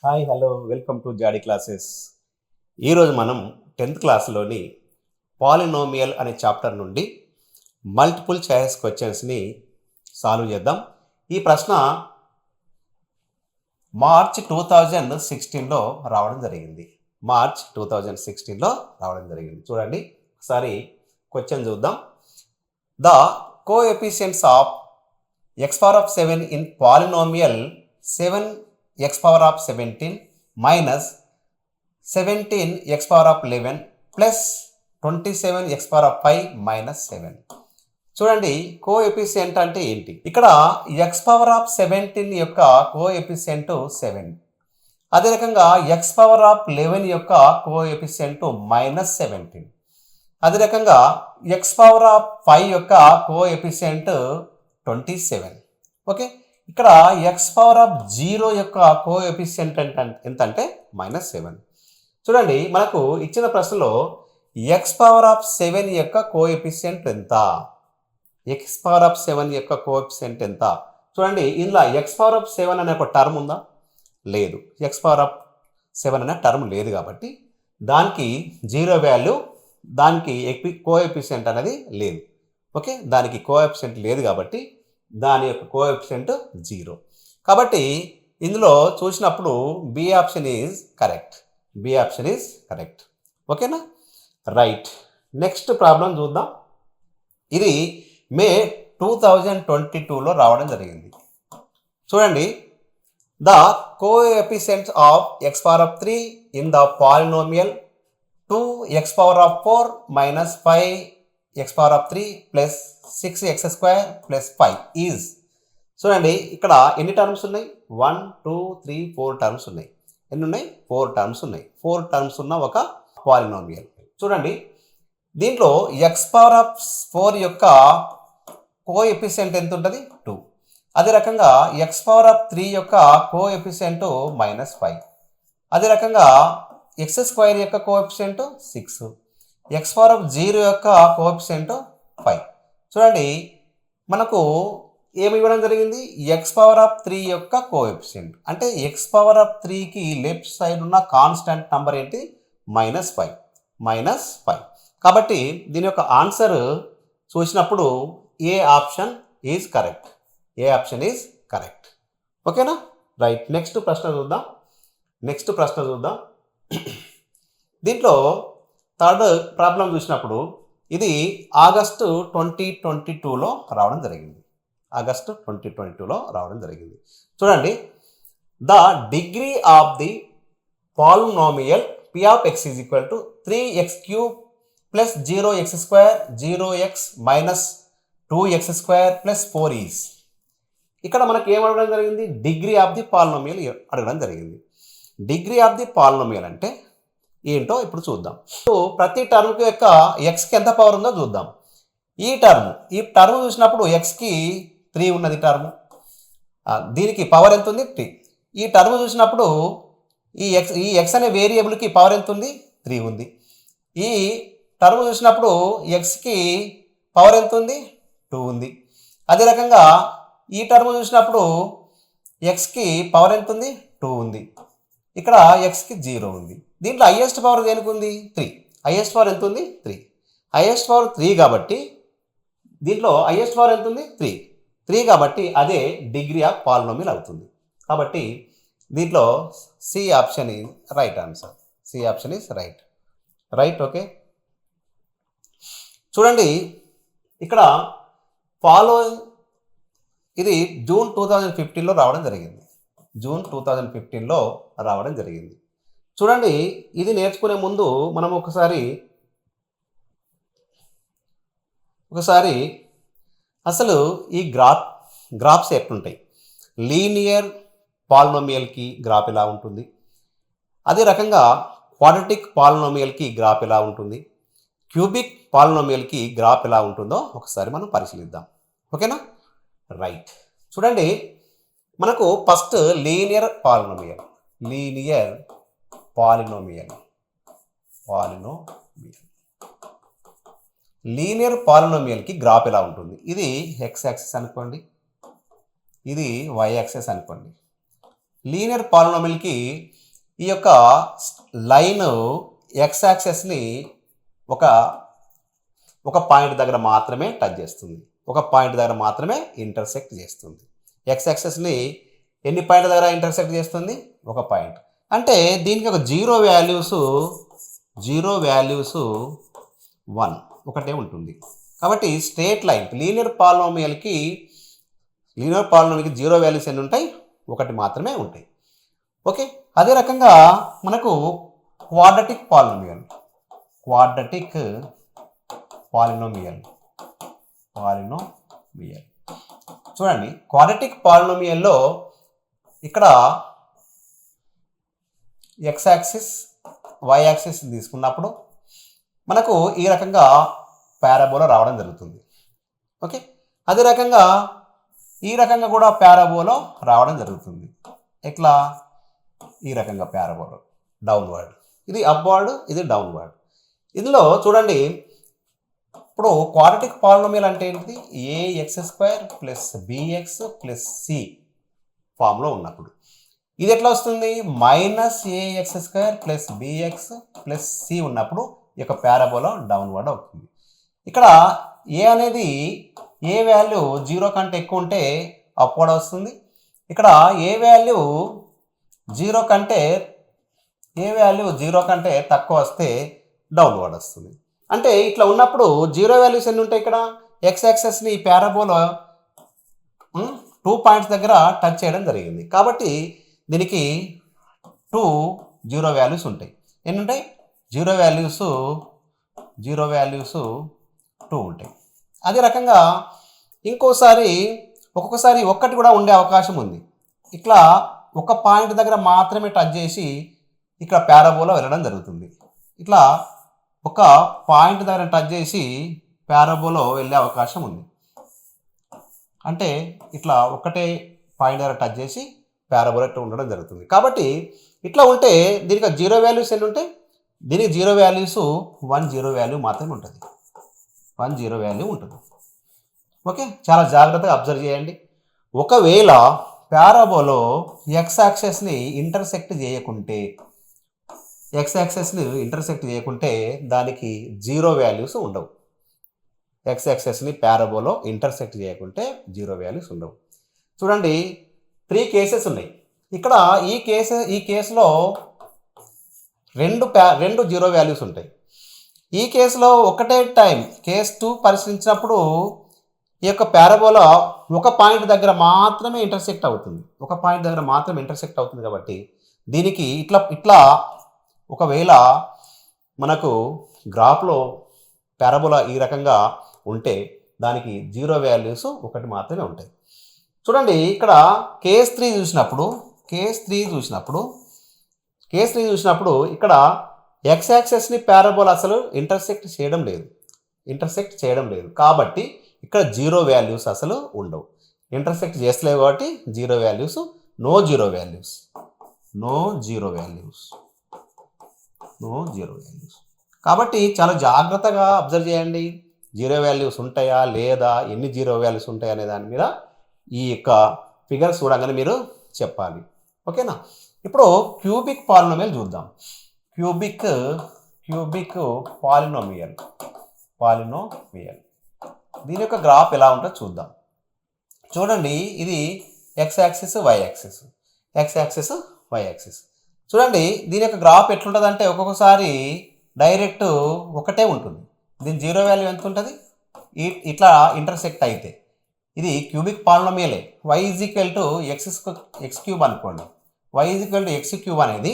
Hi hello welcome to Jaadi classes. ఈరోజు మనం 10th క్లాస్లోని పాలినోమియల్ అనే చాప్టర్ నుండి మల్టిపుల్ చాయిస్ క్వశ్చన్స్ని సాల్వ్ చేద్దాం. ఈ ప్రశ్న మార్చ్ 2016లో రావడం జరిగింది. చూడండి ఒకసారి క్వశ్చన్ చూద్దాం. The coefficients of x power of 7 in polynomial 7x power of 17 minus 17x power of 11 plus 27x power of 5 minus 7. చూడండి కోఎఫిషియంట్ అంటే ఏంటి? ఇక్కడ x పవర్ ఆఫ్ 17 యొక్క కోఎఫిషియంట్ 7, అదే రకంగా x పవర్ ఆఫ్ 11 యొక్క కోఎఫిషియంట్ -17, అదే రకంగా x పవర్ ఆఫ్ 5 యొక్క కోఎఫిషియంట్ 27. ఓకే, ఇక్కడ x పవర్ ఆఫ్ 0 యొక్క కోఎఫిషియంట్ ఎంత అంటే -7. చూడండి మనకు ఇచ్చిన ప్రశ్నలో x పవర్ ఆఫ్ 7 యొక్క కోఎఫిషియంట్ ఎంత? x పవర్ ఆఫ్ 7 యొక్క కోఎఫిషియంట్ ఎంత? చూడండి ఇందులో x పవర్ ఆఫ్ 7 అనే ఒక టర్మ్ ఉందా? లేదు. x పవర్ ఆఫ్ 7 అనే టర్మ్ లేదు కాబట్టి దానికి 0 వాల్యూ, దానికి కోఎఫిషియంట్ అనేది లేదు. ఓకే, దానికి కోఎఫిషియంట్ లేదు కాబట్టి దాని యొక్క కోఎఫిషియంట్ 0. కాబట్టి ఇందులో చూసినప్పుడు బి ఆప్షన్ ఈజ్ కరెక్ట్. ఓకేనా, రైట్. నెక్స్ట్ ప్రాబ్లం చూద్దాం. ఇది మే 2022లో రావడం జరిగింది. చూడండి, the coefficients of x power of 3 in the polynomial 2x power of 4 minus 5x power of 3 plus 6x square plus 5 is. చూడండి ఇక్కడ ఎన్ని టర్మ్స్ ఉన్నాయి? 1 2 3 4 టర్మ్స్ ఉన్నాయి. ఎన్ని ఉన్నాయి? 4 టర్మ్స్ ఉన్నాయి. 4 టర్మ్స్ ఉన్న ఒక పాలినోమియల్. చూడండి దీంట్లో x పవర్ ఆఫ్ 4 యొక్క కోఎఫిషియంట్ ఎంత ఉంటుంది? 2. అదే రకంగా x పవర్ ఆఫ్ 3 యొక్క కోఎఫిషియంట్ -5, అదే రకంగా x స్క్వేర్ యొక్క కోఎఫిషియంట్ 6, x పవర్ ఆఫ్ 0 యొక్క కోఎఫిషియంట్ 5. చూడండి మనకు ఏమి ఇవ్వడం జరిగింది? x పవర్ ఆఫ్ 3 యొక్క కోఎఫిషియంట్ అంటే x పవర్ ఆఫ్ 3కి లెఫ్ట్ సైడ్ ఉన్న కాన్స్టెంట్ నంబర్ ఏంటి? -5. కాబట్టి దీని యొక్క ఆన్సర్ చూసినప్పుడు ఏ ఆప్షన్ ఈజ్ కరెక్ట్. ఓకేనా, రైట్. నెక్స్ట్ ప్రశ్న చూద్దాం. దీంట్లో థర్డ్ ప్రాబ్లం చూసినప్పుడు ఇది ఆగస్టు 2022లో రావడం జరిగింది. చూడండి, the degree of the polynomial p of x is equal to 3x cube plus 0x square 0x minus 2x square plus 4 is. ఇక్కడ మనకి ఏం అడగడం జరిగింది? డిగ్రీ ఆఫ్ ది పాలినోమియల్ అడగడం జరిగింది. డిగ్రీ ఆఫ్ ది పాలినోమియల్ అంటే ఏంటో ఇప్పుడు చూద్దాం. సో ప్రతి టర్మ్ యొక్క ఎక్స్కి ఎంత పవర్ ఉందో చూద్దాం. ఈ టర్మ్ చూసినప్పుడు ఎక్స్కి 3 ఉన్నది టర్మ్, దీనికి పవర్ ఎంత ఉంది? 3. ఈ టర్మ్ చూసినప్పుడు ఈ ఎక్స్ అనే వేరియబుల్కి పవర్ ఎంత ఉంది? 3 ఉంది. ఈ టర్మ్ చూసినప్పుడు ఎక్స్కి పవర్ ఎంత ఉంది? 2 ఉంది. అదే రకంగా ఈ టర్మ్ చూసినప్పుడు ఎక్స్కి పవర్ ఎంత ఉంది? 2 ఉంది. ఇక్కడ ఎక్స్కి 0 ఉంది. దీంట్లో హైయెస్ట్ పవర్ దేనికి ఉంది? 3. హైయెస్ట్ పవర్ ఎంత ఉంది? 3. హైయెస్ట్ పవర్ 3 కాబట్టి దీంట్లో హైయెస్ట్ పవర్ ఎంత ఉంది? 3 కాబట్టి అదే డిగ్రీ ఆఫ్ పాలినోమియల్ అవుతుంది. కాబట్టి దీంట్లో C option is right answer. Right. Okay, చూడండి ఇక్కడ ఇది జూన్ 2015లో రావడం జరిగింది. చూడండి ఇది నేర్చుకునే ముందు మనం ఒకసారి అసలు ఈ గ్రాఫ్స్ ఎట్లుంటాయి? లీనియర్ పాలినోమియల్కి గ్రాఫ్ ఎలా ఉంటుంది, అదే రకంగా క్వాడ్రాటిక్ పాలినోమియల్కి గ్రాఫ్ ఎలా ఉంటుంది, క్యూబిక్ పాలినోమియల్కి గ్రాఫ్ ఎలా ఉంటుందో ఒకసారి మనం పరిశీలిద్దాం. ఓకేనా, రైట్. చూడండి మనకు ఫస్ట్ లీనియర్ పాలినోమియల్కి గ్రాఫ్ ఎలా ఉంటుంది? ఇది x యాక్సిస్ అనుకోండి, ఇది y యాక్సిస్ అనుకోండి. లీనియర్ పాలినోమియల్కి ఈ యొక్క లైన్ ఎక్స్ యాక్సెస్ని ఒక పాయింట్ దగ్గర మాత్రమే టచ్ చేస్తుంది, ఒక పాయింట్ దగ్గర మాత్రమే ఇంటర్సెక్ట్ చేస్తుంది. ఎక్స్ యాక్సెస్ని ఎన్ని పాయింట్ దగ్గర ఇంటర్సెక్ట్ చేస్తుంది? ఒక పాయింట్. అంటే దీనికి ఒక జీరో వాల్యూస్ 1 ఒకటే ఉంటుంది. కాబట్టి స్ట్రేట్ లైన్ లీనియర్ పాలినోమియల్కి జీరో వాల్యూస్ ఎన్ని ఉంటాయి? ఒకటి మాత్రమే ఉంటాయి. ఓకే, అదే రకంగా మనకు క్వాడ్రటిక్ పాలినోమియల్ చూడండి, క్వాడ్రటిక్ పాలినోమియల్లో ఇక్కడ ఎక్స్ యాక్సిస్ వై యాక్సిస్ తీసుకున్నప్పుడు మనకు ఈ రకంగా పారాబోలా రావడం జరుగుతుంది. ఓకే, అదే రకంగా ఈ రకంగా కూడా పారాబోలా రావడం జరుగుతుంది. ఎట్లా? ఈ రకంగా పారాబోలా డౌన్వర్డ్, ఇది అప్వర్డ్, ఇది డౌన్వర్డ్. ఇందులో చూడండి, ఇప్పుడు క్వాడ్రటిక్ పాలినోమియల్ అంటే ఏంటిది? ax² plus bx plus c ఫామ్లో ఉన్నప్పుడు ఇది ఎట్లా వస్తుంది? -ax² plus bx plus c ఉన్నప్పుడు ఈ యొక్క పారాబోలా డౌన్వర్డ్ అవుతుంది. ఇక్కడ ఏ అనేది ఏ వాల్యూ 0 కంటే ఎక్కువ ఉంటే అప్వర్డ్ వస్తుంది. ఇక్కడ ఏ వాల్యూ 0 కంటే తక్కువ వస్తే డౌన్వర్డ్ వస్తుంది. అంటే ఇట్లా ఉన్నప్పుడు జీరో వాల్యూస్ ఎన్ని ఉంటాయి? ఇక్కడ ఎక్స్ యాక్సెస్ని ఈ పారాబోలా 2 పాయింట్స్ దగ్గర టచ్ చేయడం జరిగింది. కాబట్టి దీనికి 2 జీరో వాల్యూస్ ఉంటాయి. ఎన్ని ఉంటాయి? జీరో వాల్యూస్ 2 ఉంటాయి. అదే రకంగా ఒక్కొక్కసారి ఒక్కటి కూడా ఉండే అవకాశం ఉంది. ఇట్లా ఒక పాయింట్ దగ్గర మాత్రమే టచ్ చేసి ఇక్కడ పారాబోలా వెళ్ళడం జరుగుతుంది. ఇట్లా ఒక పాయింట్ దగ్గర టచ్ చేసి పారాబోలా వెళ్ళే అవకాశం ఉంది. అంటే ఇట్లా ఒకటే పాయింట్ దగ్గర టచ్ చేసి పారాబోలా ఉండడం జరుగుతుంది. కాబట్టి ఇట్లా ఉంటే దీనికి జీరో వాల్యూస్ ఎన్ని ఉంటాయి? దీనికి జీరో వాల్యూస్ 1 జీరో వాల్యూ మాత్రమే ఉంటుంది. 1 జీరో వాల్యూ ఉంటుంది. ఓకే, చాలా జాగ్రత్తగా అబ్జర్వ్ చేయండి. ఒకవేళ పారాబోలా ఎక్స్ యాక్సెస్ని ఇంటర్సెక్ట్ చేయకుంటే దానికి జీరో వాల్యూస్ ఉండవు. ఎక్స్ యాక్సెస్ని పారాబోలా ఇంటర్సెక్ట్ చేయకుంటే జీరో వాల్యూస్ ఉండవు. చూడండి, 3 కేసెస్ ఉన్నాయి. ఇక్కడ ఈ కేసులో రెండు జీరో వాల్యూస్ ఉంటాయి. ఈ కేసులో ఒకటే టైం కేస్ 2 పరిశీలించినప్పుడు ఈ యొక్క పారాబోలా ఒక పాయింట్ దగ్గర మాత్రమే ఇంటర్సెక్ట్ అవుతుంది. కాబట్టి దీనికి ఇట్లా ఒకవేళ మనకు గ్రాఫ్లో పారాబోలా ఈ రకంగా ఉంటే దానికి జీరో వాల్యూస్ 1 మాత్రమే ఉంటాయి. చూడండి, ఇక్కడ కేస్ 3 చూసినప్పుడు ఇక్కడ ఎక్స్ యాక్సెస్ని పారాబోలా అసలు ఇంటర్సెక్ట్ చేయడం లేదు. కాబట్టి ఇక్కడ జీరో వాల్యూస్ అసలు ఉండవు. ఇంటర్సెక్ట్ చేస్తలేవు కాబట్టి zero values, no zero values. కాబట్టి చాలా జాగ్రత్తగా అబ్జర్వ్ చేయండి. జీరో వాల్యూస్ ఉంటాయా లేదా, ఎన్ని జీరో వాల్యూస్ ఉంటాయి అనే దాని మీద ఈ యొక్క ఫిగర్ చూడగానే మీరు చెప్పాలి. ఓకేనా? ఇప్పుడు క్యూబిక్ పాలినోమియల్ చూద్దాం. క్యూబిక్ పాలినోమియల్ దీని యొక్క గ్రాఫ్ ఎలా ఉంటుందో చూద్దాం. చూడండి, ఇది ఎక్స్ యాక్సిస్ వై యాక్సిస్. చూడండి, దీని యొక్క గ్రాఫ్ ఎట్లుంటుంది అంటే ఒక్కొక్కసారి డైరెక్ట్ ఒకటే ఉంటుంది. దీని జీరో వాల్యూ ఎంత ఉంటుంది? ఇట్లా ఇంటర్సెక్ట్ అయితే ఇది క్యూబిక్ పాలినోమియలే. y x క్యూబ్ అనుకోండి. y x క్యూబ్ అనేది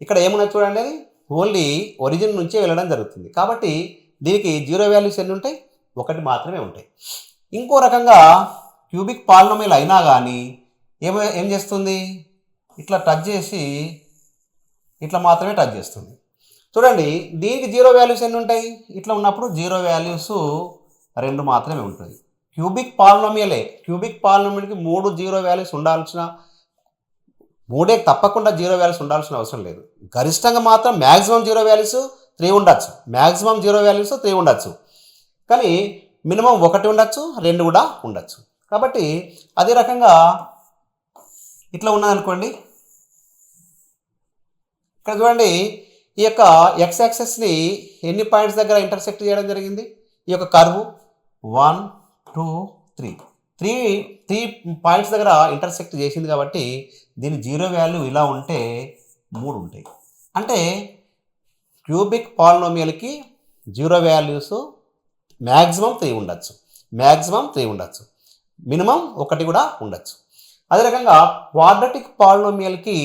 ఇక్కడ ఏమున్నది చూడండి, అది ఓన్లీ ఒరిజిన్ నుంచే వెళ్ళడం జరుగుతుంది. కాబట్టి దీనికి జీరో వాల్యూస్ ఎన్ని ఉంటాయి? 1 మాత్రమే ఉంటాయి. ఇంకో రకంగా క్యూబిక్ పాలినోమియల్ అయినా కానీ ఏం చేస్తుంది? ఇట్లా టచ్ చేసి ఇట్లా మాత్రమే టచ్ చేస్తుంది. చూడండి, దీనికి జీరో వాల్యూస్ ఎన్ని ఉంటాయి? ఇట్లా ఉన్నప్పుడు జీరో వాల్యూస్ 2 మాత్రమే ఉంటుంది. క్యూబిక్ పాలినోమియల్కి 3 జీరో వాల్యూస్ తప్పకుండా జీరో వాల్యూస్ ఉండాల్సిన అవసరం లేదు. గరిష్టంగా మాత్రం మ్యాక్సిమం జీరో వాల్యూస్ 3 ఉండొచ్చు. కానీ మినిమం 1 ఉండొచ్చు, 2 కూడా ఉండొచ్చు. కాబట్టి అదే రకంగా ఇట్లా ఉన్నదనుకోండి, ఇక్కడ చూడండి ఈ యొక్క ఎక్స్ యాక్సెస్ని ఎన్ని పాయింట్స్ దగ్గర ఇంటర్సెక్ట్ చేయడం జరిగింది? ఈ యొక్క కర్వ్ 1 2 3 త్రీ పాయింట్స్ దగ్గర ఇంటర్సెక్ట్ చేసింది కాబట్టి దీని జీరో వాల్యూ ఇలా ఉంటే 3 ఉంటాయి. అంటే క్యూబిక్ పాలినోమియల్కి జీరో వాల్యూస్ మ్యాక్సిమం 3 ఉండొచ్చు, మినిమం 1 కూడా ఉండొచ్చు. అదే రకంగా క్వాడ్రటిక్ పాలినోమియల్కి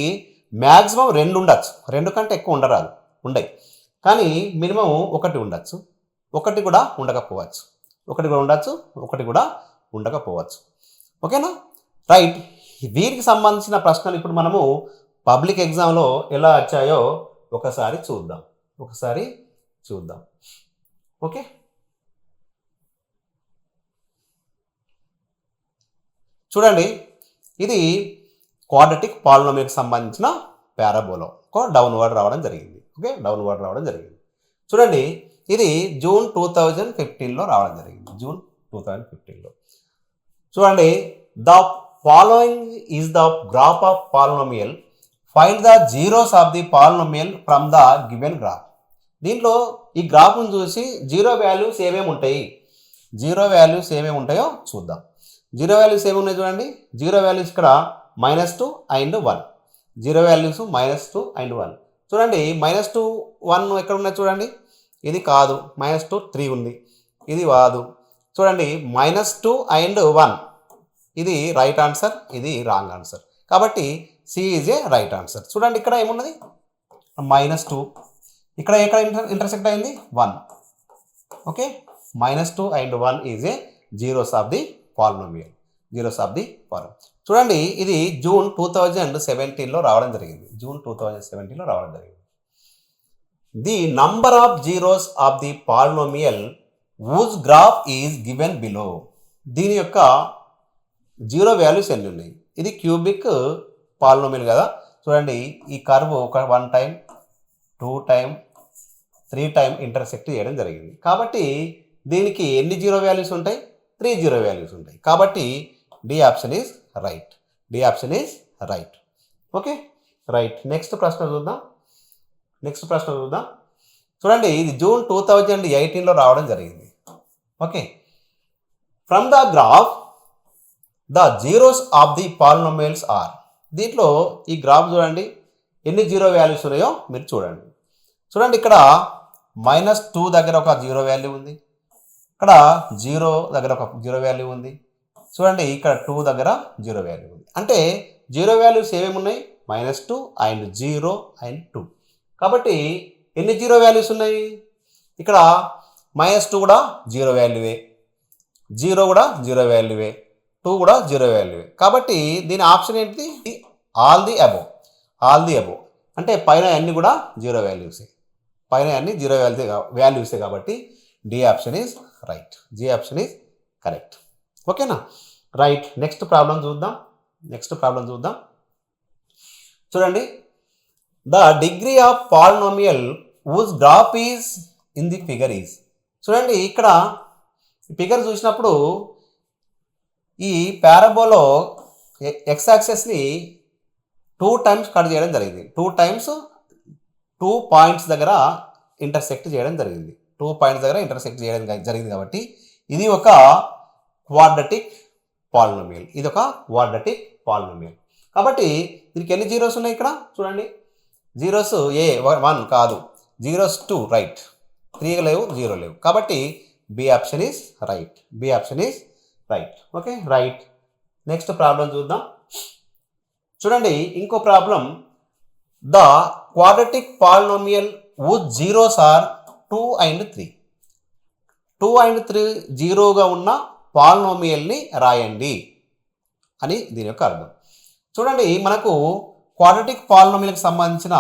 మ్యాక్సిమం 2 ఉండొచ్చు, 2 కంటే ఎక్కువ ఉండయి, కానీ మినిమం 1 ఉండొచ్చు, 1 కూడా ఉండకపోవచ్చు, 1 కూడా ఉండకపోవచ్చు. ఓకేనా? రైట్. వీరికి సంబంధించిన ప్రశ్నలు ఇప్పుడు మనము పబ్లిక్ ఎగ్జామ్లో ఎలా వచ్చాయో ఒకసారి చూద్దాం. ఓకే, చూడండి, ఇది క్వాడ్రటిక్ పాలినోమియల్కి సంబంధించిన పారాబోలా డౌన్వర్డ్ రావడం జరిగింది. చూడండి, ఇది జూన్ 2015లో రావడం జరిగింది. చూడండి, the following is the graph of polynomial, find the zeros of the polynomial from the given graph. దీంట్లో ఈ గ్రాఫ్ను చూసి జీరో వాల్యూస్ ఏమేమి ఉంటాయో చూద్దాం. జీరో వాల్యూస్ ఏమున్నాయి చూడండి. జీరో వాల్యూస్ ఇక్కడ -2 and 1. Zero values -2 and 1. చూడండి, -2 1 ఎక్కడ ఉన్నాయి చూడండి. ఇది కాదు, -2 3 ఉంది, ఇది కాదు. చూడండి, -2 and 1 ఇది రైట్ ఆన్సర్, ఇది రాంగ్ ఆన్సర్. కాబట్టి C is a right answer. చూడండి, ఇక్కడ ఏమున్నది -2, ఇక్కడ ఎక్కడ ఇంటర్సెక్ట్ అయింది 1. Okay, -2 and 1 is a zeros of the polynomial. చూడండి, ఇది జూన్ 2017లో రావడం జరిగింది. The number of zeros of the polynomial whose graph is given below. దీని యొక్క జీరో వాల్యూస్ ఎన్ని ఉన్నాయి? ఇది క్యూబిక్ పాలినోమియల్ కదా. చూడండి, ఈ కర్వ్ ఒక 1 టైం 2 టైం 3 టైం ఇంటర్సెక్ట్ చేయడం జరిగింది. కాబట్టి దీనికి ఎన్ని జీరో వాల్యూస్ ఉంటాయి? 3 జీరో వాల్యూస్ ఉంటాయి. కాబట్టి D option is right. Okay, right. Next ప్రశ్న చూద్దాం. చూడండి, ఇది జూన్ 2018లో రావడం జరిగింది. Okay, from the graph the zeros of the polynomials are. దీంట్లో ఈ గ్రాఫ్ చూడండి, ఎన్ని జీరో వాల్యూస్ ఉన్నాయో మీరు చూడండి. ఇక్కడ -2 దగ్గర ఒక జీరో వాల్యూ ఉంది, ఇక్కడ 0 దగ్గర ఒక జీరో వాల్యూ ఉంది. చూడండి, ఇక్కడ 2 దగ్గర జీరో వాల్యూ ఉంది. అంటే జీరో వాల్యూస్ ఏమేమి ఉన్నాయి? -2 and 0 and 2. కాబట్టి ఎన్ని జీరో వాల్యూస్ ఉన్నాయి? ఇక్కడ -2 కూడా జీరో వాల్యూవే, 0 కూడా జీరో వాల్యూవే, 2 కూడా జీరో వాల్యూవే. కాబట్టి దీని ఆప్షన్ ఏంటిది? All the above. అంటే పైన అన్ని కూడా జీరో వాల్యూసే, కాబట్టి D option is right. G option is correct. ఓకేనా? రైట్. నెక్స్ట్ ప్రాబ్లం చూద్దాం. చూడండి, the degree of polynomial whose graph is in the figure is. చూడండి, ఇక్కడ ఫిగర్ చూసినప్పుడు ఈ పారాబోలో ఎక్స్ యాక్సెస్ని 2 టైమ్స్ కట్ చేయడం జరిగింది. 2 టైమ్స్ 2 పాయింట్స్ దగ్గర ఇంటర్సెక్ట్ చేయడం జరిగింది. కాబట్టి ఇది ఒక క్వాడ్రటిక్ పాలినోమియల్. కాబట్టి దీనికి ఎన్ని జీరోస్ ఉన్నాయి? ఇక్కడ చూడండి, జీరోస్ 1 కాదు, జీరోస్ 2 రైట్, 3 లేవు, 0 లేవు. కాబట్టి B option is right. Okay, right. Next problem చూద్దాం. చూడండి, ఇంకో problem. The quadratic polynomial whose zeros are 2 and 3. 2 and 3 జీరోగా ఉన్న పాలినోమియల్ని రాయండి అని దీని యొక్క అర్థం. చూడండి, మనకు క్వాడ్రటిక్ పాలినోమియల్కి సంబంధించిన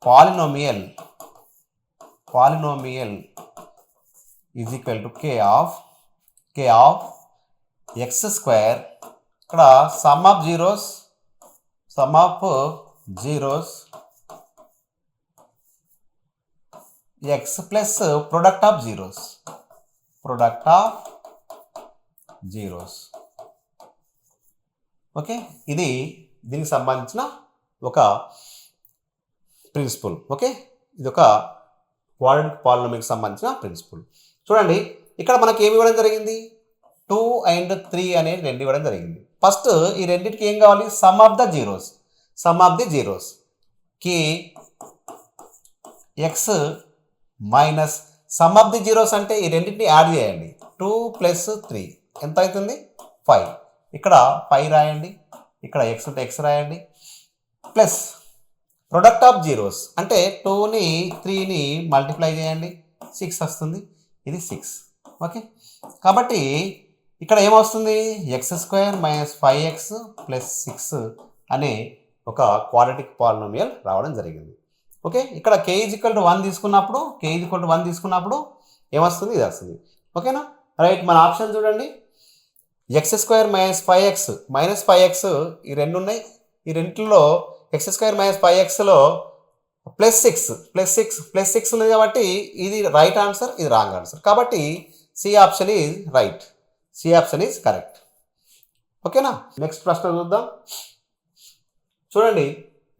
polynomial is equal to k of x square. ఇక్కడ sum of zeros x plus product of zeros. Okay, ఇది దీనికి సంబంధించిన ఒక ప్రిన్సిపల్. ఓకే, ఇది ఒక క్వాడ్రాటిక్ పాలినామియల్కి సంబంధించిన ప్రిన్సిపల్. చూడండి ఇక్కడ మనకి ఏమి ఇవ్వడం జరిగింది, 2 and 3 అనేది రెండు ఇవ్వడం జరిగింది. ఫస్ట్ ఈ రెండింటికి ఏం కావాలి, సమ్ ఆఫ్ ద జీరోస్కి x minus sum of the zeros అంటే ఈ రెండింటిని యాడ్ చేయండి. 2 + 3 ఎంత అవుతుంది, 5. ఇక్కడ 5 రాయండి, ఇక్కడ ఎక్స్ ఉంటే ఎక్స్ రాయండి, ప్లస్ ప్రొడక్ట్ ఆఫ్ జీరోస్ అంటే 2ని 3ని మల్టిప్లై చేయండి, 6 వస్తుంది, ఇది 6. ఓకే, కాబట్టి ఇక్కడ ఏమొస్తుంది, x² - 5x + 6 అనే ఒక క్వాడ్రాటిక్ పాలినామియల్ రావడం జరిగింది. ఓకే, ఇక్కడ k = 1 తీసుకున్నప్పుడు ఏమొస్తుంది, ఇది వస్తుంది. ఓకేనా, రైట్. మన ఆప్షన్ చూడండి, x² - 5x -5x ఈ రెండు ఉన్నాయి. ఈ రెండింటిలో x² - 5xలో +6 ఉంది కాబట్టి ఇది రైట్ ఆన్సర్, ఇది రాంగ్ ఆన్సర్. కాబట్టి C option is right, C option is correct. ఓకేనా, నెక్స్ట్ ప్రశ్న చూద్దాం. చూడండి,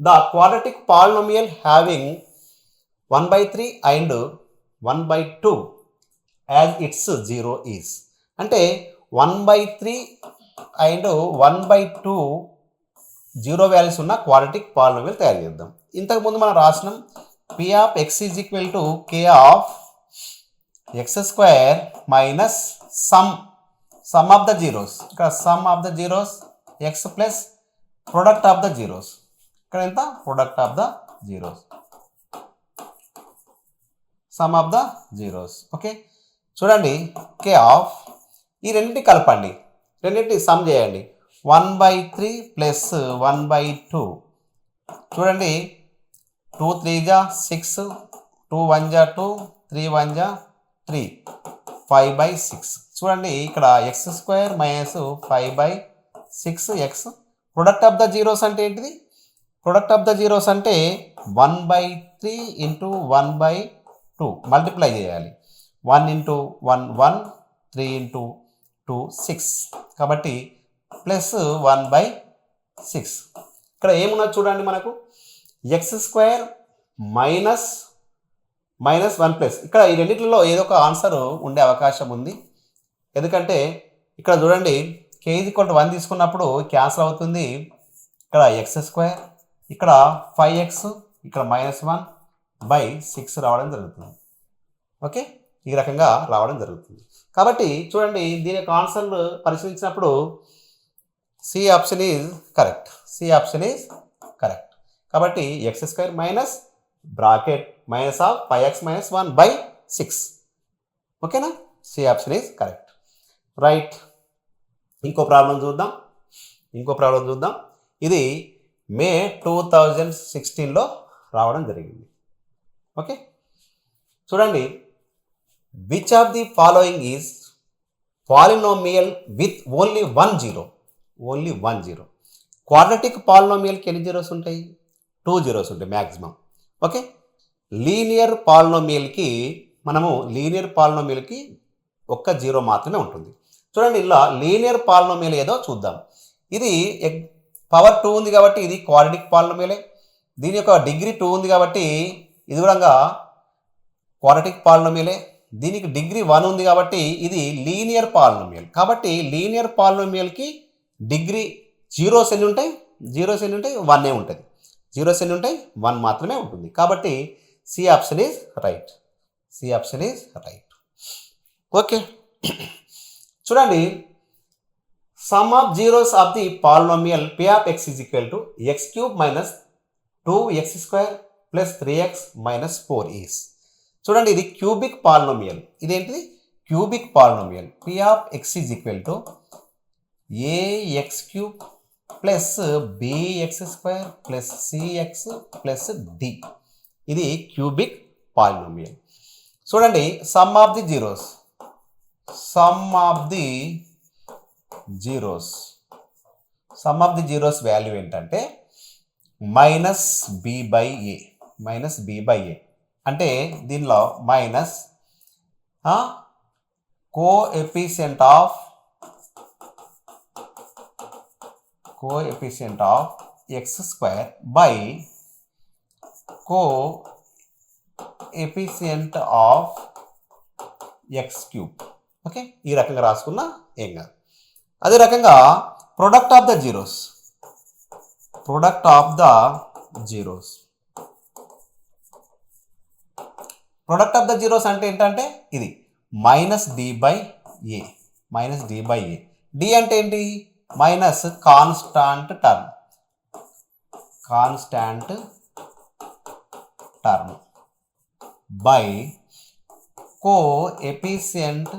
the quadratic polynomial having 1/3 and 1/2 as its zero is. అంటే 1/3 and 1/2 జీరో వాల్యూస్ ఉన్న క్వాడ్రాటిక్ పాలినామియల్ తయారు చేద్దాం. ఇంతకుముందు మనం రాసినాం p of x is equal to k of x² minus sum of the zeros. ఇక్కడ sum of the zeros x plus product of the zeros. ఇక్కడ ఎంత, product of the zeros, sum of the zeros. Okay, చూడండి k of ఈ రెండింటి కలపండి, రెండింటి some చేయండి. 1/3 + 1/2 చూడండి, 2 × 3 = 6, 2 × 1 = 2, 3 × 1 = 3, 5/6. చూడండి ఇక్కడ x² - 5/6x. Product of the zeros అంటే ఏంటిది, ప్రొడక్ట్ ఆఫ్ ద జీరోస్ అంటే 1/3 × 1/2 మల్టిప్లై చేయాలి. 1 × 1 1, 3 × 2 6, కాబట్టి +1/6. ఇక్కడ ఏమున్నది చూడండి, మనకు x² - 1+. ఇక్కడ ఈ రెండింటిలో ఏదో ఒక ఆన్సర్ ఉండే అవకాశం ఉంది. ఎందుకంటే ఇక్కడ చూడండి k = 1 తీసుకున్నప్పుడు క్యాన్సిల్ అవుతుంది. ఇక్కడ x², ఇక్కడ 5x, ఇక్కడ -1/6 రావడం జరుగుతుంది. ఓకే, ఈ రకంగా రావడం జరుగుతుంది. కాబట్టి చూడండి దీని యొక్క ఆన్సర్ పరిశీలించినప్పుడు C option is correct, C option is correct. కాబట్టి x² మైనస్ బ్రాకెట్ -5x - 1/6. ఓకేనా, C option is correct, right. ఇంకో ప్రాబ్లం చూద్దాం. ఇది మే 2016లో రావడం జరిగింది. ఓకే, చూడండి, which of the following is polynomial with only 1 జీరో. క్వాడ్రాటిక్ పాలినామియల్కి ఎన్ని జీరోస్ ఉంటాయి, 2 జీరోస్ ఉంటాయి మ్యాక్సిమం. ఓకే, లీనియర్ పాలినామియల్కి ఒక్క జీరో మాత్రమే ఉంటుంది. చూడండి ఇలా లీనియర్ పాలినామియల్ ఏదో చూద్దాం. ఇది పవర్ 2 ఉంది కాబట్టి ఇది క్వాడ్రాటిక్ పాలినామియలే. దీని యొక్క డిగ్రీ 2 ఉంది కాబట్టి ఇది కూడా క్వాడ్రాటిక్ పాలినామియలే. దీనికి డిగ్రీ 1 ఉంది కాబట్టి ఇది లీనియర్ పాలినామియల్. కాబట్టి లీనియర్ పాలినామియల్కి డిగ్రీ జీరోస్ ఎన్ని ఉంటాయి, 1 ఉంటుంది. జీరోస్ ఎన్ని ఉంటాయి, 1 మాత్రమే ఉంటుంది. కాబట్టి C option is right, C option is right. Okay, చూడండి, sum of zeros of the polynomial p of x is equal to x³ - 2x² + 3x - 4 is. చూడండి ఇది క్యూబిక్ పాలినామియల్. ఇదేంటిది, cubic polynomial. p of x is equal to ax³ + bx² + cx + d. ఇది cubic polynomial. చూడండి sum of the zeros value ఏంటంటే -b/a. అంటే దీనిలో minus coefficient of X square by coefficient of X cube. Okay, ఈ రకంగా రాసుకున్నా ఏం కాదు. అదే రకంగా product of the zeros, product of the zeros, product of the zeros అంటే ఏంటంటే ఇది minus D by A, minus D by A. D అంటే ఏంటి? Minus constant term, constant term by coefficient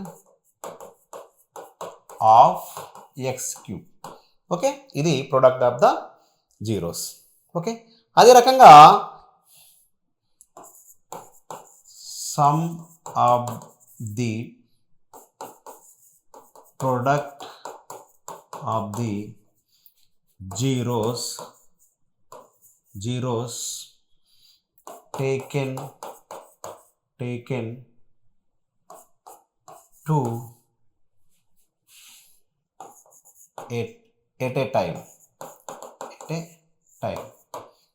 of X cube. Okay, ఇది product of the zeros. Okay, అదే రకంగా some of the product of the zeros taken to at a time,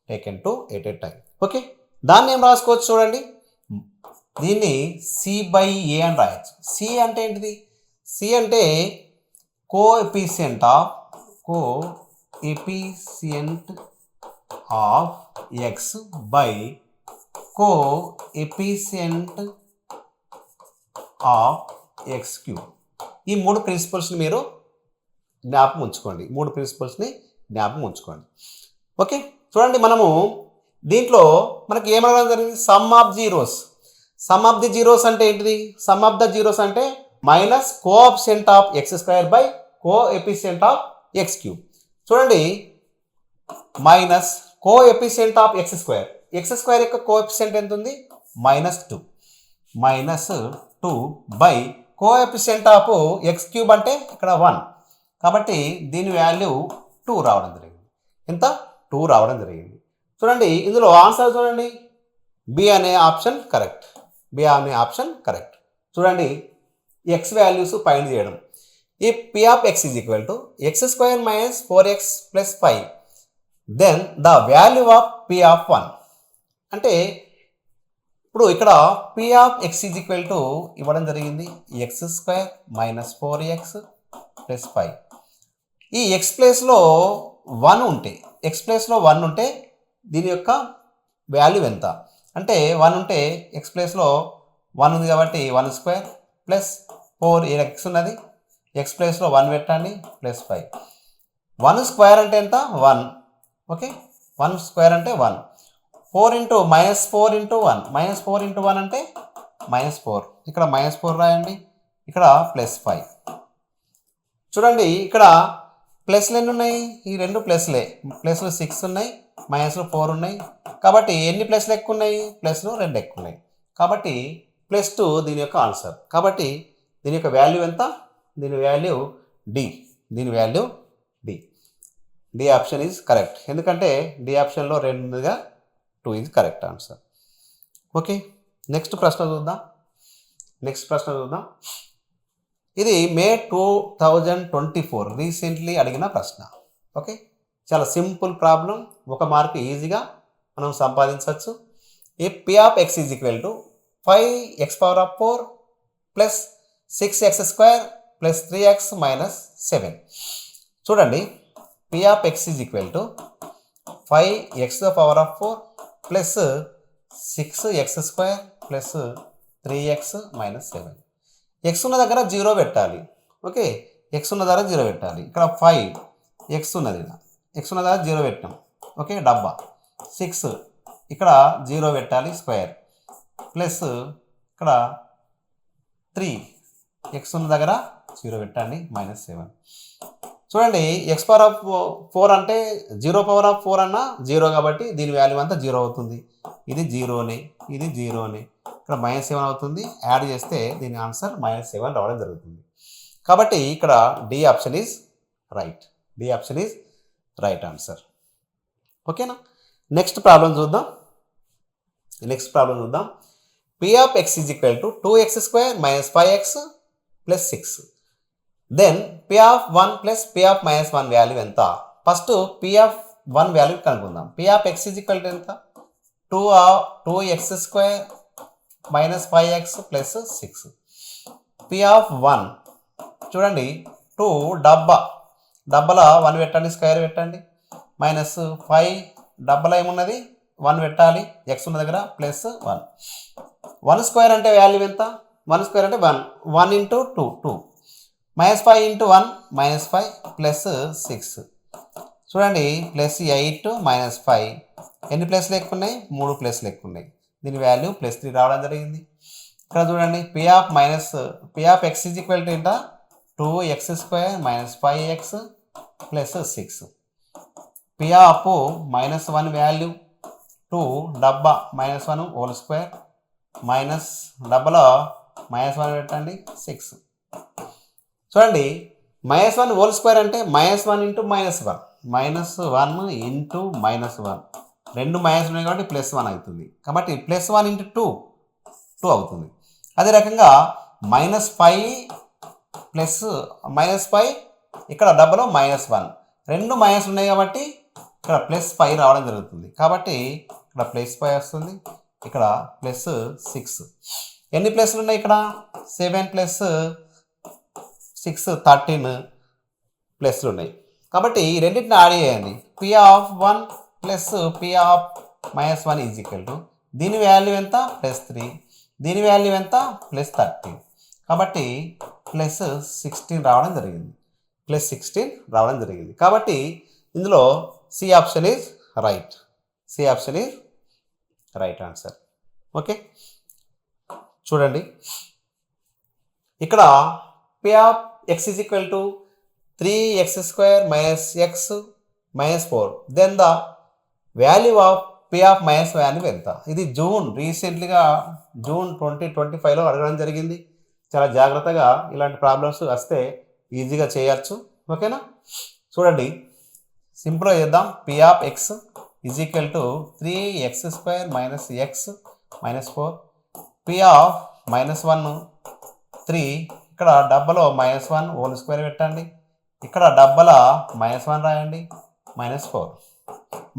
taken to at a time. Okay, దాన్ని ఏం రాసుకోవచ్చు చూడండి, దీన్ని C by ఏ అని రాయొచ్చు. సి అంటే ఏంటిది? సి అంటే coefficient of X by coefficient of X cube. ఈ మూడు ప్రిన్సిపల్స్ని మీరు జ్ఞాపకం ఉంచుకోండి, మూడు ప్రిన్సిపల్స్ని జ్ఞాపకం ఉంచుకోండి. ఓకే, చూడండి, మనము దీంట్లో మనకి ఏమనడం జరిగింది? Sum of zeros. Sum of the zeros అంటే ఏంటిది? సమ్ ఆఫ్ ద జీరోస్ అంటే minus coefficient of X square by coefficient of X cube. చూడండి, minus coefficient of X square, x square యొక్క కోఎఫిషియంట్ ఎంత ఉంది? -2, -2 by coefficient of X cube అంటే ఇక్కడ 1, కాబట్టి దీని వాల్యూ 2 రావడం జరిగింది. ఎంత? 2 రావడం జరిగింది. చూడండి, ఇందులో ఆన్సర్ చూడండి, బి అనే ఆప్షన్ కరెక్ట్, బి అనే ఆప్షన్ కరెక్ట్. చూడండి, ఎక్స్ వాల్యూస్ ఫైండ్ చేయడం. ఈ P of X is equal to X square minus 4x plus 5, then the value of P of 1 అంటే ఇప్పుడు ఇక్కడ P of X is equal to ఇవ్వడం జరిగింది X square minus 4x plus 5. ఈ X ప్లేస్లో 1 ఉంటే, ఎక్స్ ప్లేస్లో 1 ఉంటే దీని యొక్క వాల్యూ ఎంత అంటే 1 ఉంటే ఎక్స్ ప్లేస్లో 1 ఉంది కాబట్టి 1 స్క్వేర్ ప్లస్ 4 ఎక్స్ ఉన్నది, ఎక్స్ ప్లేస్లో 1 పెట్టండి ప్లస్ 5. 1 స్క్వేర్ అంటే ఎంత? 1. ఓకే, 1 స్క్వేర్ అంటే 1. 4 ఇంటూ -4 ఇంటూ 1, -4 ఇంటూ 1 అంటే -4. ఇక్కడ -4 రాయండి, ఇక్కడ +5. చూడండి, ఇక్కడ ప్లస్లు ఎన్ని ఉన్నాయి? ఈ రెండు ప్లస్లే, ప్లస్లు 6 ఉన్నాయి, మైనస్లు 4 ఉన్నాయి. కాబట్టి ఎన్ని ప్లస్లు ఎక్కువ ఉన్నాయి? ప్లస్లు 2 ఎక్కువ ఉన్నాయి. కాబట్టి +2 దీని యొక్క ఆన్సర్. కాబట్టి దీని యొక్క వాల్యూ ఎంత? దీని వాల్యూ డి, దీని value D. D option is correct, ఎందుకంటే డి ఆప్షన్లో 2గా 2 is correct answer. Okay, next ప్రశ్న చూద్దాం. ఇది మే 2024 రీసెంట్లీ అడిగిన ప్రశ్న. ఓకే, చాలా సింపుల్ ప్రాబ్లం, 1 మార్క్ ఈజీగా మనం సంపాదించవచ్చు. ఈ P of X is equal to 5x⁴ plus 6x² plus 3x minus 7. చూడండి, p of X is equal to 5x⁴ plus 6x² plus 3x minus 7. X ఉన్న దగ్గర 0 పెట్టాలి. ఓకే, ఎక్స్ ఉన్న దగ్గర 0 పెట్టాలి. ఇక్కడ 5x ఉన్నది, ఎక్స్ ఉన్న దగ్గర 0 పెట్టాం. ఓకే, డబ్బా 6 ఇక్కడ 0 పెట్టాలి స్క్వేర్ ప్లస్ ఇక్కడ 3x ఉన్న దగ్గర 0 పెట్టండి -7. చూడండి, x⁴ అంటే 0⁴ అన్న 0 కాబట్టి దీని వాల్యూ అంతా 0 అవుతుంది. ఇది 0నే, ఇది 0నే, ఇక్కడ -7 అవుతుంది. యాడ్ చేస్తే దీని ఆన్సర్ -7 రావడం జరుగుతుంది. కాబట్టి ఇక్కడ D option is right, D option is right answer. ఓకేనా, నెక్స్ట్ ప్రాబ్లం చూద్దాం. P of X is equal to 2x² minus 5x plus 6. Then P of 1 plus P of -1 value ఎంత? ఫస్ట్ పి ఆఫ్ 1 వాల్యూ కనుక్కుందాం. P of X is equal to ఎంత? 2x² minus 5x plus 6. P of 1 చూడండి 2 డబ్బల 1 పెట్టండి, square పెట్టండి, minus 5 డబ్బల ఏమున్నది 1 పెట్టాలి, X ఉన్న దగ్గర ప్లస్ 1. 1 స్క్వేర్ అంటే వాల్యూ ఎంత? 1 స్క్వేర్ అంటే 1. 1 into 2 2 minus 5 into 1 minus 5 plus 6. చూడండి ప్లస్ 8 మైనస్ 5 ఎన్ని ప్లస్లు ఎక్కువ ఉన్నాయి? 3 ప్లస్లు ఎక్కువ ఉన్నాయి. దీని వాల్యూ ప్లస్ 3 రావడం జరిగింది. ఇక్కడ చూడండి p of X is equal to ఎంత? 2x² minus 5x plus 6. P of minus 1 value 2 minus 1 whole square minus డబ్బలో మైనస్ 1 పెట్టండి 6. చూడండి మైనస్ 1 హోల్ స్క్వేర్ అంటే minus 1 into minus 1, minus 1 into minus 1, రెండు మైనస్ ఉన్నాయి కాబట్టి ప్లస్ 1 అవుతుంది. కాబట్టి ప్లస్ 1 ఇంటూ 2 అవుతుంది. అదే రకంగా మైనస్ 5 ప్లస్ మైనస్ 5 ఇక్కడ డబ్బలో మైనస్ 1, రెండు మైనస్ ఉన్నాయి కాబట్టి ఇక్కడ ప్లస్ 5 రావడం జరుగుతుంది. కాబట్టి ఇక్కడ ప్లస్ 5 వస్తుంది, ఇక్కడ ప్లస్ 6. ఎన్ని ప్లస్లు ఉన్నాయి? ఇక్కడ 7 ప్లస్ 6 13 ప్లస్లు ఉన్నాయి. కాబట్టి ఈ రెండింటిని యాడ్ చేయండి. P of 1 plus P of minus 1 is equal to దీని వాల్యూ ఎంత? ప్లస్ 3, దీని వాల్యూ ఎంత? ప్లస్ 13. కాబట్టి ప్లస్ 16 రావడం జరిగింది, ప్లస్ 16 రావడం జరిగింది. కాబట్టి ఇందులో C option is right. C option is right answer. Okay, చూడండి ఇక్కడ P of X is equal to 3x² minus X minus 4. Then the value of P of minus value ఎంత? ఇది రీసెంట్లీగా జూన్ 2025లో అడగడం జరిగింది. చాలా జాగ్రత్తగా ఇలాంటి ప్రాబ్లమ్స్ వస్తే ఈజీగా చేయొచ్చు. ఓకేనా, చూడండి సింపుల్గా చేద్దాం. P of X is equal to 3x² minus X minus 4. P of minus 1 3, ఇక్కడ డబ్బలో మైనస్ 1 హోల్ స్క్వేర్ పెట్టండి, ఇక్కడ డబ్బల మైనస్ 1 రాయండి, minus 4.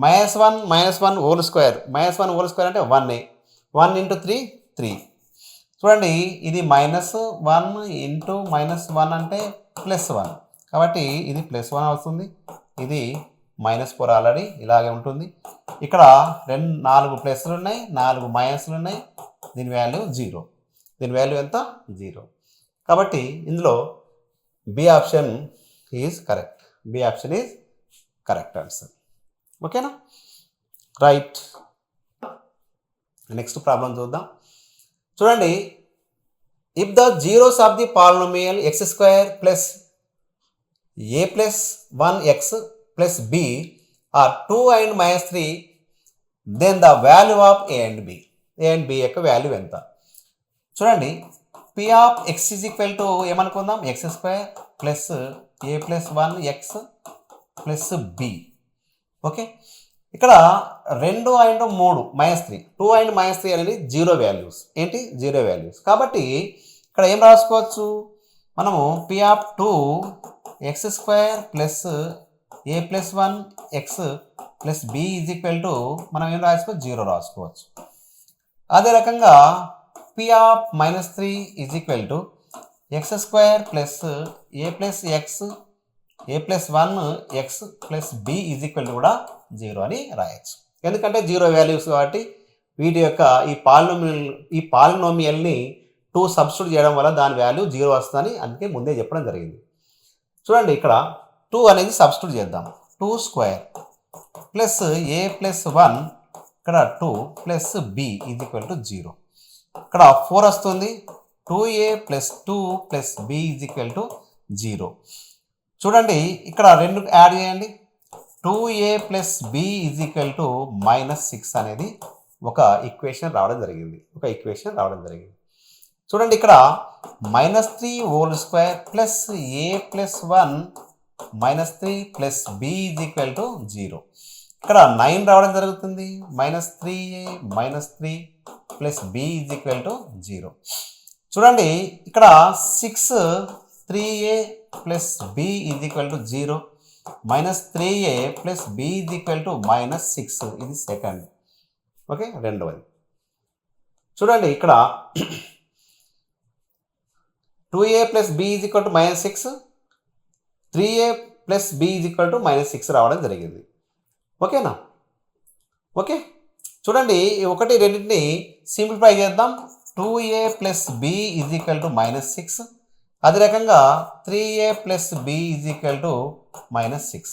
Minus 1 whole square, minus 1 whole square అంటే 1 1 ఇంటూ 3 3. చూడండి ఇది మైనస్ 1 ఇంటూ మైనస్ 1 అంటే ప్లస్ 1, కాబట్టి ఇది ప్లస్ 1 అవుతుంది, ఇది మైనస్ 4 ఆల్రెడీ ఇలాగే ఉంటుంది. ఇక్కడ 4 ప్లస్లు ఉన్నాయి, 4 మైనస్లు ఉన్నాయి, దీని వాల్యూ 0. దీని వాల్యూ ఎంత? 0. కాబట్టి ఇందులో B option is correct. B option is correct answer. ఓకేనా, రైట్. నెక్స్ట్ ప్రాబ్లం చూద్దాం. చూడండి, if the zeros of the polynomial x² plus a plus 1x plus b are 2 and minus 3, then the value of a and b. a and b యొక్క value ఎంత? చూడండి p of X is equal to ఏమనుకుందాం? x² plus a plus 1x plus b. Okay, ఇక్కడ 2 and 3 minus 3, 2 and minus 3 అనేది zero values. ఏంటి? Zero values. కాబట్టి ఇక్కడ ఏం రాసుకోవచ్చు మనము? P of 2x² plus a plus 1x plus b is equal to మనం ఏం రాసుకోవచ్చు? 0 రాసుకోవచ్చు. అదే రకంగా P of minus 3 is equal to x² plus a plus x a plus 1x plus b is equal to కూడా 0 అని రాయొచ్చు. ఎందుకంటే జీరో వాల్యూస్ కాబట్టి వీటి యొక్క ఈ పాలినోమియల్ని 2 సబ్స్టిట్యూట్ చేయడం వల్ల దాని వాల్యూ 0 వస్తుందని అందుకే ముందే చెప్పడం జరిగింది. చూడండి ఇక్కడ 2 అనేది సబ్స్టిట్యూట్ చేద్దాం. 2 స్క్వేర్ ప్లస్ a ప్లస్ 1, ఇక్కడ 2 plus b is equal to 0. ఇక్కడ 4 వస్తుంది. 2a plus 2 plus b is equal to 0. చూడండి ఇక్కడ 2 యాడ్ చేయండి. 2a plus b is equal to minus 6 అనేది ఒక ఈక్వేషన్ రావడం జరిగింది. చూడండి ఇక్కడ minus 3 whole square plus a plus 1 minus 3 plus b is equal to 0. ఇక్కడ 9 రావడం జరుగుతుంది. Minus 3a minus 3 plus b is equal to 0. చూడండి ఇక్కడ 6 3a plus b is equal to 0. -3a plus b is equal to -6. ఇది second. Okay, రెండవది చూడండి ఇక్కడ 2a plus b is equal to -6, 3a plus b is equal to -6 రావడం జరిగింది. ఓకేనా? Okay, చూడండి ఈ ఒకటి రెండింటిని సింప్లిఫై చేద్దాం. 2a plus b is equal to -6, అదే రకంగా 3a plus b is equal to -6.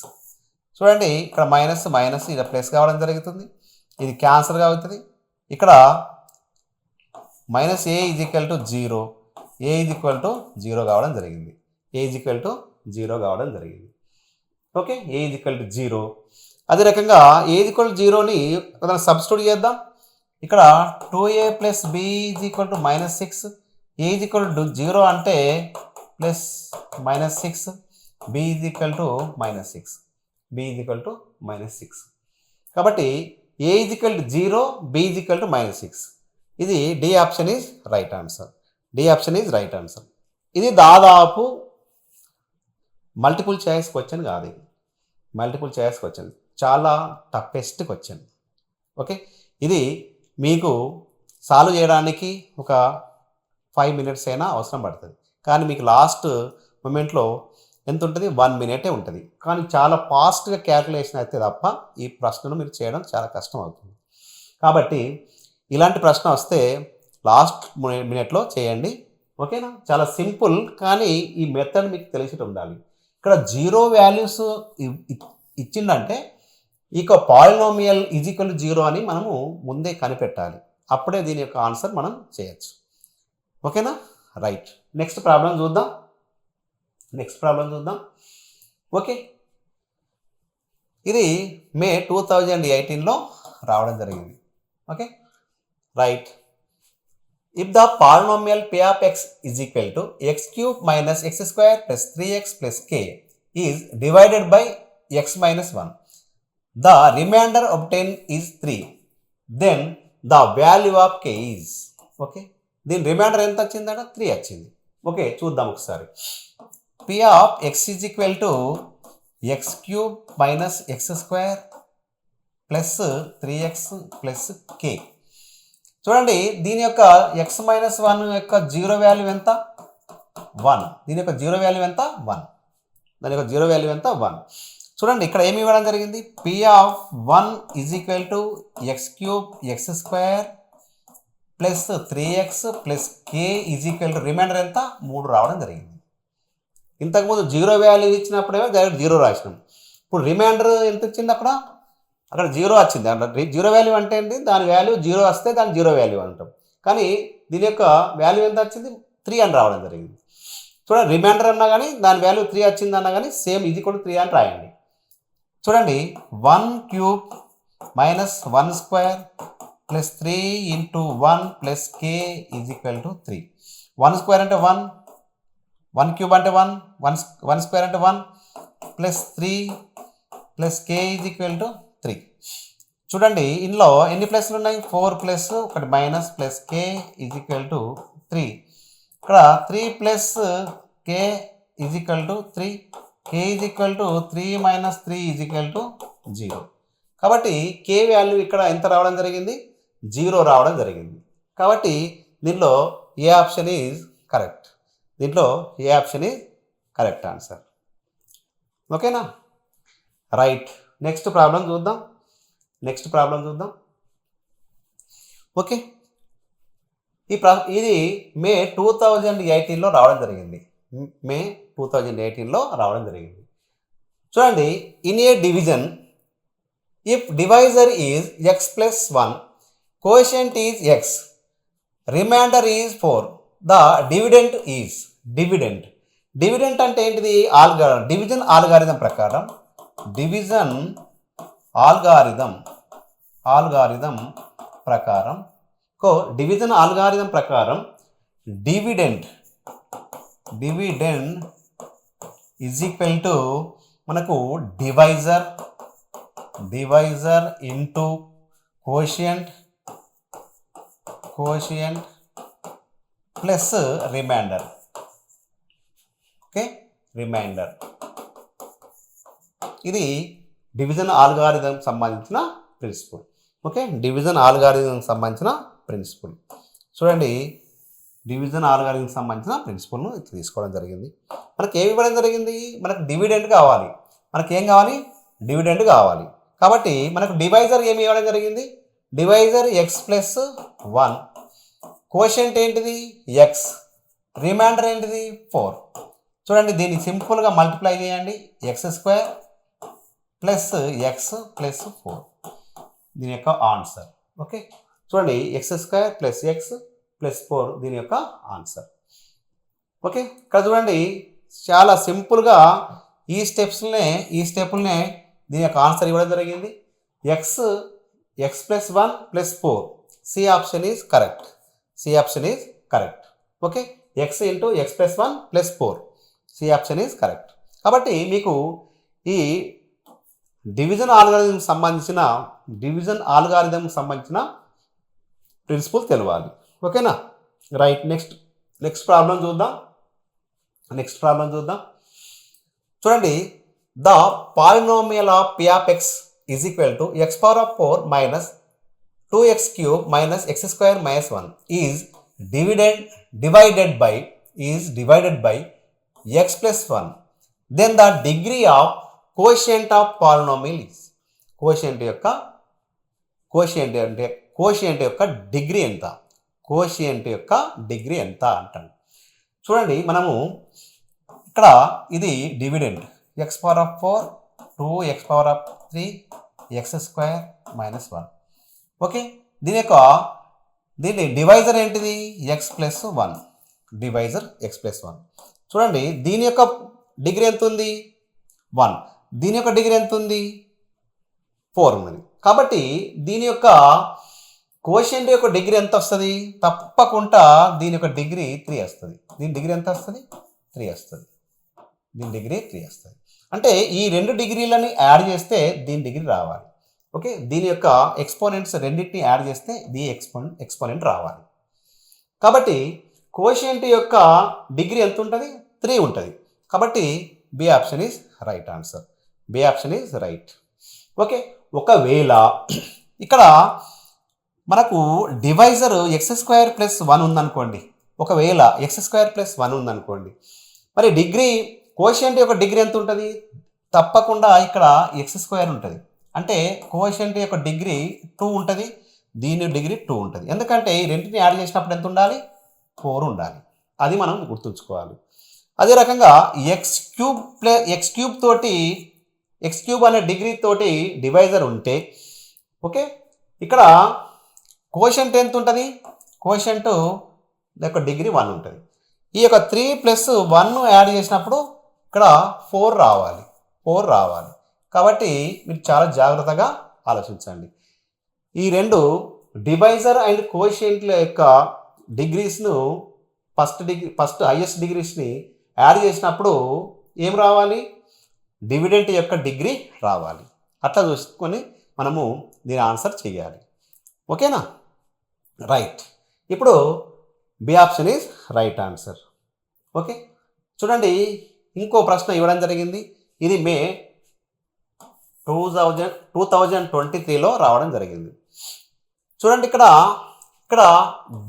చూడండి ఇక్కడ మైనస్ మైనస్ ఇక్కడ ప్లస్ కావడం జరుగుతుంది, ఇది క్యాన్సల్ అవుతుంది. ఇక్కడ -a is equal to 0, a is equal to 0 కావడం జరిగింది, a ఈజ్ ఈక్వల్ టు 0 కావడం జరిగింది. Okay, a is equal to 0. అదే రకంగా a ఈజ్ ఈక్వల్ టు 0ని సబ్స్టిట్యూట్ చేద్దాం. ఇక్కడ 2a plus b is equal to -6, a is equal to 0 అంటే plus -6, b is equal to -6, b is equal to -6. కాబట్టి a is equal to 0, b is equal to -6. ఇది D option is right answer. D option is right answer. ఇది దాదాపు multiple choice question కాదు, ఇది multiple choice question, చాలా toughest question. Okay, ఇది మీకు solve చేయడానికి ఒక 5 minutes అయినా అవసరం పడుతుంది, కానీ మీకు లాస్ట్ మూమెంట్లో ఎంత ఉంటుంది, 1 minute ఉంటుంది. కానీ చాలా ఫాస్ట్గా క్యాల్కులేషన్ అయితే తప్ప ఈ ప్రశ్నను మీరు చేయడం చాలా కష్టం అవుతుంది. కాబట్టి ఇలాంటి ప్రశ్న వస్తే లాస్ట్ మినిట్లో చేయండి. ఓకేనా? చాలా సింపుల్, కానీ ఈ మెథడ్ మీకు తెలిసి ఉండాలి. ఇక్కడ 0 వాల్యూస్ ఇచ్చిందంటే ఇక పాలినోమియల్ ఈజ్ ఈక్వల్ టు 0 అని మనము ముందే కనిపెట్టాలి, అప్పుడే దీని యొక్క ఆన్సర్ మనం చేయొచ్చు. ఓకేనా? రైట్, నెక్స్ట్ ప్రాబ్లం చూద్దాం. ఓకే, ఇది మే 2018లో రావడం జరిగింది. Okay, right. If the polynomial p of x is equal to x cube minus x square plus 3x plus k is divided by x minus 1, the remainder obtained is 3, then the value of k is. Okay, దీని reminder ఎంత వచ్చిందట, 3 వచ్చింది. Okay, చూద్దాం ఒకసారి. p of x is equal to x cube minus x square plus 3x plus k. చూడండి దీని యొక్క x-1 యొక్క 0 వాల్యూ ఎంత, 1. దీని యొక్క 0 వాల్యూ ఎంత, 1. దాని యొక్క 0 వాల్యూ ఎంత, 1. చూడండి ఇక్కడ ఏమి ఇవ్వడం జరిగింది, p(1) is equal to X cube X square plus 3x plus k is equal to remainder ఎంత, 3 రావడం జరిగింది. ఇంతకుముందు 0 వాల్యూ ఇచ్చినప్పుడేమో డైరెక్ట్ 0 రాసినాం. ఇప్పుడు రిమైండర్ ఎంత వచ్చింది, అక్కడ 0 వచ్చింది. అంటే 0 వాల్యూ అంటే ఏంటి, దాని వాల్యూ 0 వస్తే దాని 0 వాల్యూ అంటాం. కానీ దీని యొక్క వాల్యూ ఎంత వచ్చింది, 3 అని రావడం జరిగింది. చూడండి రిమైండర్ అన్నా కానీ దాని వాల్యూ 3 వచ్చింది అన్నా కానీ సేమ్ ఇది కూడా 3 అని రాయండి. చూడండి 1 cube minus 1 square plus 3 into 1 plus k is equal to 3. 1 square అంటే 1, 1 క్యూబ్ అంటే 1, 1 స్క్వేర్ అంటే 1 plus 3 plus k is equal to 3. చూడండి ఇందులో ఎన్ని ప్లస్లు ఉన్నాయి, 4 ప్లస్ ఒకటి minus plus k is equal to 3. ఇక్కడ 3 plus k is equal to 3, k is equal to 3 minus 3 is equal to 0. కాబట్టి k వాల్యూ ఇక్కడ ఎంత రావడం జరిగింది, 0 రావడం జరిగింది. కాబట్టి దీనిలో A option is correct, correct answer. ఓకేనా? రైట్, నెక్స్ట్ ప్రాబ్లం చూద్దాం. ఓకే, ఇది మే 2018లో రావడం జరిగింది. చూడండి, in a division if divisor is x plus 1, coefficient is x, remainder is 4, the dividend is. Dividend అంటే ఏంటిది, డివిజన్ ఆల్గారిథం ప్రకారం డివిజన్ ఆల్గారిథం ప్రకారం డివిడెంట్ ఈజ్ ఈక్వల్ టు మనకు divisor into quotient plus remainder. Okay, remainder. ఇది division algorithm సంబంధించిన principle. Okay, division algorithm సంబంధించిన principal. చూడండి, division algorithm సంబంధించిన ప్రిన్సిపల్ను తీసుకోవడం జరిగింది. మనకి ఏమి ఇవ్వడం జరిగింది? మనకు డివిడెండ్ కావాలి. మనకి ఏం కావాలి? డివిడెండ్ కావాలి. కాబట్టి మనకు డివైజర్ ఏమి ఇవ్వడం జరిగింది? డివైజర్ x+1, కోషెంట్ ఏంటిది? x, రిమైండర్ ఏంటిది? 4. చూడండి, దీన్ని సింపుల్గా మల్టిప్లై చేయండి. x² + x + 4 దీని యొక్క ఆన్సర్. ఓకే, చూడండి, x² + x + 4 దీని యొక్క ఆన్సర్. ఓకే, ఇక్కడ చూడండి, చాలా సింపుల్గా ఈ స్టెప్లనే దీని యొక్క ఆన్సర్ ఇవ్వడం జరిగింది. x+1 + 4. C option is correct. C option is correct. Okay, x × x+1 + 4. C option is correct. కాబట్టి మీకు ఈ డివిజన్ ఆల్గారిథం సంబంధించిన ప్రిన్సిపల్ తెలవాలి. ఓకేనా? రైట్. నెక్స్ట్ ప్రాబ్లం చూద్దాం. చూడండి, the polynomial of p of x is equal to x⁴ minus 2x³ minus x² minus 1 is divided by x+1. Then the degree of quotient of polynomial is. Quotient యొక్క degree ఎంత అంటాను. చూడండి, మనము ఇక్కడ ఇది dividend x⁴ 2x⁴ 3 x² minus 1. Okay, దీని divisor ఏంటిది? x+1. Divisor x+1. చూడండి, దీని యొక్క డిగ్రీ ఎంత ఉంది? 1. దీని యొక్క డిగ్రీ ఎంత ఉంది? 4 ఉన్నది. కాబట్టి దీని యొక్క కోషెంట్ యొక్క డిగ్రీ ఎంత వస్తుంది? తప్పకుండా దీని యొక్క డిగ్రీ 3 వస్తుంది. దీని డిగ్రీ ఎంత వస్తుంది? 3 వస్తుంది. దీని డిగ్రీ 3 వస్తుంది. అంటే ఈ 2 డిగ్రీలని యాడ్ చేస్తే దీని డిగ్రీ రావాలి. ఓకే, దీని యొక్క ఎక్స్పోనెంట్స్ రెండింటిని యాడ్ చేస్తే దీని ఎక్స్పోనెంట్ రావాలి. కాబట్టి కోషియంట్ యొక్క డిగ్రీ ఎంత ఉంటుంది? 3 ఉంటుంది. కాబట్టి B option is right answer. B option is right. Okay, ఒకవేళ ఇక్కడ మనకు డివైజర్ x² + 1 ఉందనుకోండి. ఒకవేళ x² + 1 ఉందనుకోండి, మరి డిగ్రీ కోషియంట్ యొక్క డిగ్రీ ఎంత ఉంటుంది? తప్పకుండా ఇక్కడ x² ఉంటుంది. అంటే కోషియంట్ యొక్క డిగ్రీ 2 ఉంటుంది. దీని డిగ్రీ 2 ఉంటుంది. ఎందుకంటే ఈ రెండింటిని యాడ్ చేసినప్పుడు ఎంత ఉండాలి? 4 ఉండాలి. అది మనం గుర్తుంచుకోవాలి. అదే రకంగా x³ అనే డిగ్రీ తోటి డివైజర్ ఉంటే, ఓకే, ఇక్కడ కోషెంట్ ఎంత ఉంటుంది? కోషెంట్ యొక్క డిగ్రీ 1 ఉంటుంది. ఈ యొక్క 3 + 1 యాడ్ చేసినప్పుడు ఇక్కడ 4 రావాలి. కాబట్టి మీరు చాలా జాగ్రత్తగా ఆలోచించండి. ఈ 2 డివైజర్ అండ్ కోషియంట్ల యొక్క డిగ్రీస్ను ఫస్ట్ హైయెస్ట్ డిగ్రీస్ని యాడ్ చేసినప్పుడు ఏం రావాలి? డివిడెంట్ యొక్క డిగ్రీ రావాలి. అట్లా చూసుకొని మనము దీని ఆన్సర్ చేయాలి. ఓకేనా? రైట్. ఇప్పుడు B option is right answer. Okay, చూడండి, ఇంకో ప్రశ్న ఇవ్వడం జరిగింది. ఇది మే 2023లో రావడం జరిగింది. చూడండి, ఇక్కడ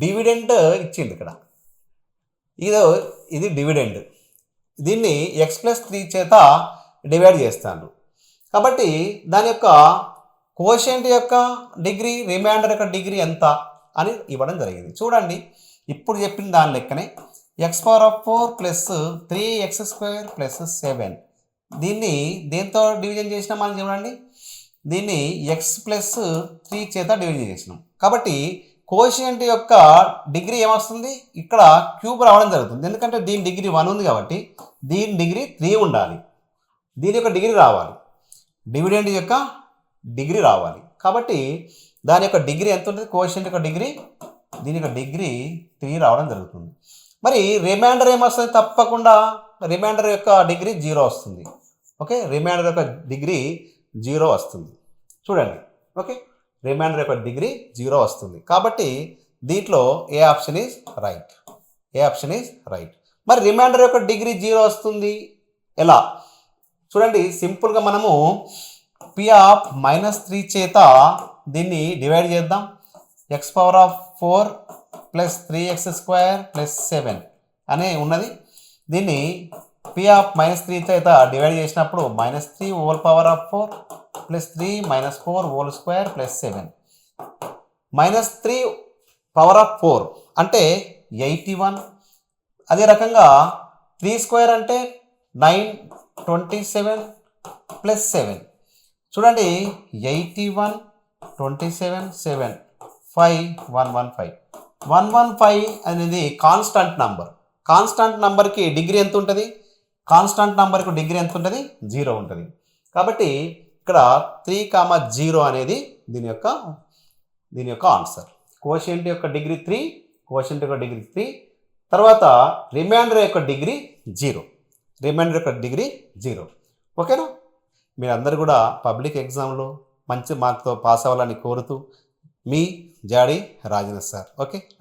డివిడెండ్ ఇచ్చింది. ఇది డివిడెండ్. దీన్ని x+3 చేత డివైడ్ చేస్తాను. కాబట్టి దాని యొక్క కోషెంట్ యొక్క డిగ్రీ, రిమైండర్ యొక్క డిగ్రీ ఎంత అని ఇవ్వడం జరిగింది. చూడండి, ఇప్పుడు చెప్పిన దాని లెక్కనే x⁴ + 3x² + 7 దీన్ని దేంతో డివిజన్ చేసినాం అని చూడండి. దీన్ని x+3 చేత డివిజన్ చేసినాం. కాబట్టి కోషియంట్ యొక్క డిగ్రీ ఏమొస్తుంది? ఇక్కడ క్యూబ్ రావడం జరుగుతుంది. ఎందుకంటే దీని డిగ్రీ 1 ఉంది కాబట్టి దీని డిగ్రీ 3 ఉండాలి. దీని యొక్క డిగ్రీ రావాలి. డివిడెండ్ యొక్క డిగ్రీ రావాలి. కాబట్టి దాని యొక్క డిగ్రీ ఎంత ఉంటుంది? కోషియంట్ యొక్క డిగ్రీ, దీని యొక్క డిగ్రీ 3 రావడం జరుగుతుంది. మరి రిమైండర్ ఏమొస్తుంది? తప్పకుండా రిమైండర్ యొక్క డిగ్రీ 0 వస్తుంది. ఓకే, రిమైండర్ యొక్క డిగ్రీ 0 వస్తుంది. చూడండి, ఓకే, రిమైండర్ యొక్క డిగ్రీ 0 వస్తుంది. కాబట్టి దీంట్లో A option is right. A option is right. మరి రిమైండర్ యొక్క డిగ్రీ 0 వస్తుంది ఎలా? చూడండి సింపుల్గా మనము పి ఆఫ్ -3 చేత దీన్ని డివైడ్ చేద్దాం. x⁴ ప్లస్ 3x² ప్లస్ 7 అనే ఉన్నది. దీన్ని పి ఆఫ్ -3 చేత డివైడ్ చేసినప్పుడు -3⁴ ప్లస్ 3 -4² ప్లస్ 7 -3⁴ అంటే 81. అదే రకంగా 3² అంటే 927 ప్లస్ 7 చూడండి 81 27 7 5 115 115 అనేది కాన్స్టంట్ నంబర్. కాన్స్టంట్ నంబర్కి డిగ్రీ ఎంత ఉంటుంది? కాన్స్టంట్ నంబర్కి డిగ్రీ ఎంత ఉంటుంది? 0 ఉంటుంది. కాబట్టి ఇక్కడ 3,0 అనేది దీని యొక్క ఆన్సర్. కోషియంట్ యొక్క డిగ్రీ 3, కోషియంట్ యొక్క డిగ్రీ 3, తర్వాత రిమైండర్ యొక్క డిగ్రీ 0. రిమైండర్ యొక్క డిగ్రీ 0. ఓకేనా? మీరందరూ కూడా పబ్లిక్ ఎగ్జామ్లో మంచి మార్క్తో పాస్ అవ్వాలని కోరుతూ మీ జాడి రాజేంద్ర సార్. ఓకే.